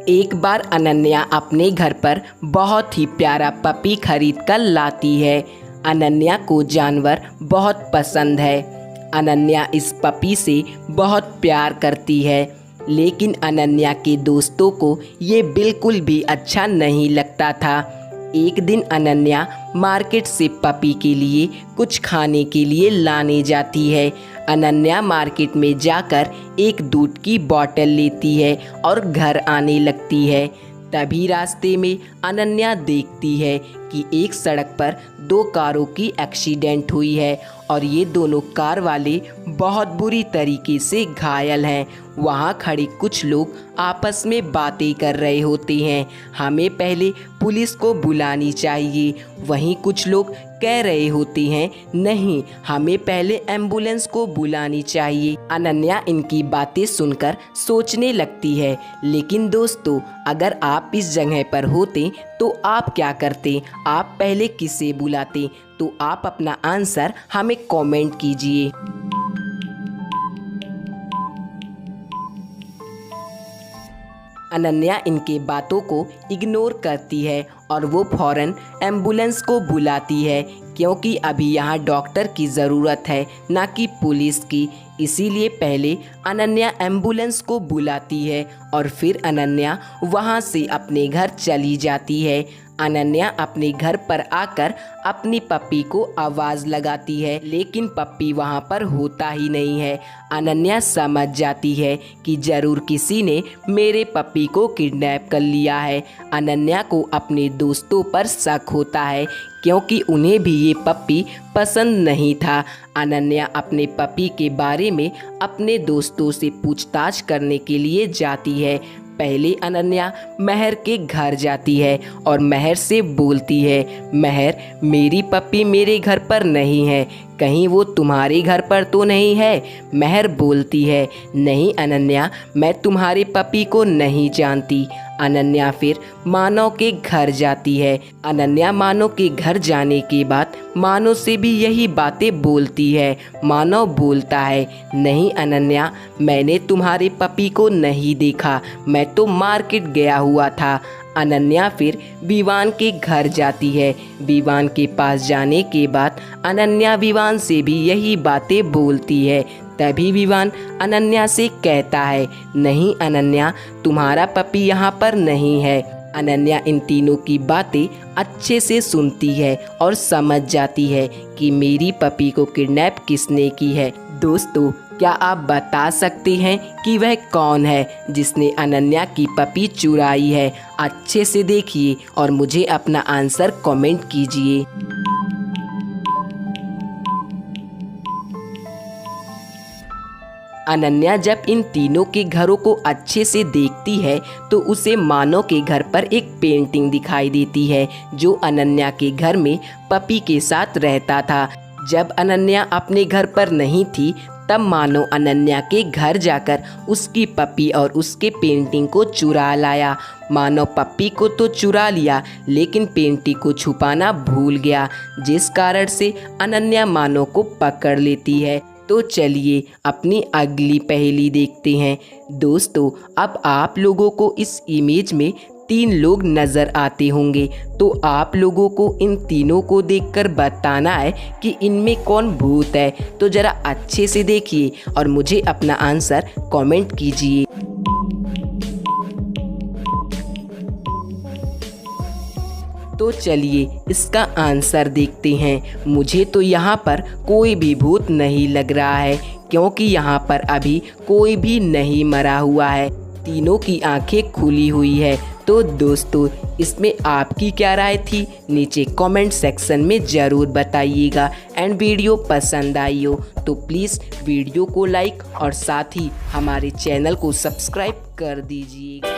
एक बार अनन्या अपने घर पर बहुत ही प्यारा पपी खरीद कर लाती है। अनन्या को जानवर बहुत पसंद है। अनन्या इस पपी से बहुत प्यार करती है, लेकिन अनन्या के दोस्तों को ये बिल्कुल भी अच्छा नहीं लगता था। एक दिन अनन्या मार्केट से पपी के लिए कुछ खाने के लिए लाने जाती है। अनन्या मार्केट में जाकर एक दूध की बोतल लेती है और घर आने लगती है। तभी रास्ते में अनन्या देखती है कि एक सड़क पर दो कारों की एक्सीडेंट हुई है और ये दोनों कार वाले बहुत बुरी तरीके से घायल हैं। वहाँ खड़े कुछ लोग आपस में बातें कर रहे होते हैं, हमें पहले पुलिस को बुलानी चाहिए। वहीं कुछ लोग कह रहे होते हैं, नहीं, हमें पहले एम्बुलेंस को बुलानी चाहिए। अनन्या इनकी बातें सुनकर सोचने लगती है, लेकिन दोस्तों, अगर आप इस जगह पर होते तो आप क्या करते? आप पहले किसे बुलाते? तो आप अपना आंसर हमें कमेंट कीजिए। अनन्या इनके बातों को इग्नोर करती है और वो फौरन एम्बुलेंस को बुलाती है, क्योंकि अभी यहाँ डॉक्टर की ज़रूरत है, ना कि पुलिस की। इसीलिए पहले अनन्या एम्बुलेंस को बुलाती है और फिर अनन्या वहाँ से अपने घर चली जाती है। अनन्या अपने घर पर आकर अपनी पप्पी को आवाज़ लगाती है, लेकिन पप्पी वहाँ पर होता ही नहीं है। अनन्या समझ जाती है कि ज़रूर किसी ने मेरे पप्पी को किडनैप कर लिया है। अनन्या को अपने दोस्तों पर शक होता है, क्योंकि उन्हें भी ये पप्पी पसंद नहीं था। अनन्या अपने पप्पी के बारे में अपने दोस्तों से पूछताछ करने के लिए जाती है। पहले अनन्या महर के घर जाती है और महर से बोलती है, महर, मेरी पप्पी मेरे घर पर नहीं है, कहीं वो तुम्हारे घर पर तो नहीं है? महर बोलती है, नहीं अनन्या, मैं तुम्हारे पप्पी को नहीं जानती। अनन्या फिर मानव के घर जाती है। अनन्या मानव के घर जाने के बाद मानव से भी यही बातें बोलती है। मानव बोलता है, नहीं अनन्या, मैंने तुम्हारे पप्पी को नहीं देखा, मैं तो मार्केट गया हुआ था। अनन्या फिर विवान के घर जाती है। विवान के पास जाने के बाद अनन्या विवान से भी यही बातें बोलती है। तभी विवान अनन्या से कहता है, नहीं अनन्या, तुम्हारा पपी यहाँ पर नहीं है। अनन्या इन तीनों की बातें अच्छे से सुनती है और समझ जाती है कि मेरी पपी को किडनैप किसने की है। दोस्तों, क्या आप बता सकते हैं कि वह कौन है जिसने अनन्या की पपी चुराई है? अच्छे से देखिए और मुझे अपना आंसर कमेंट कीजिए। अनन्या जब इन तीनों के घरों को अच्छे से देखती है तो उसे मानव के घर पर एक पेंटिंग दिखाई देती है, जो अनन्या के घर में पपी के साथ रहता था। जब अनन्या अपने घर पर नहीं थी, तब मानव अनन्या के घर जाकर उसकी पपी और उसके पेंटिंग को चुरा लाया। मानव पपी को तो चुरा लिया, लेकिन पेंटिंग को छुपाना भूल गया, जिस कारण से अनन्या मानव को पकड़ लेती है। तो चलिए अपनी अगली पहेली देखते हैं। दोस्तों, अब आप लोगों को इस इमेज में 3 लोग नज़र आते होंगे, तो आप लोगों को इन तीनों को देखकर बताना है कि इनमें कौन भूत है। तो ज़रा अच्छे से देखिए और मुझे अपना आंसर कमेंट कीजिए। तो चलिए इसका आंसर देखते हैं। मुझे तो यहाँ पर कोई भी भूत नहीं लग रहा है, क्योंकि यहाँ पर अभी कोई भी नहीं मरा हुआ है। तीनों की आंखें खुली हुई है। तो दोस्तों, इसमें आपकी क्या राय थी? नीचे कमेंट सेक्शन में ज़रूर बताइएगा। एंड वीडियो पसंद आई हो तो प्लीज़ वीडियो को लाइक और साथ ही हमारे चैनल को सब्सक्राइब कर दीजिएगा।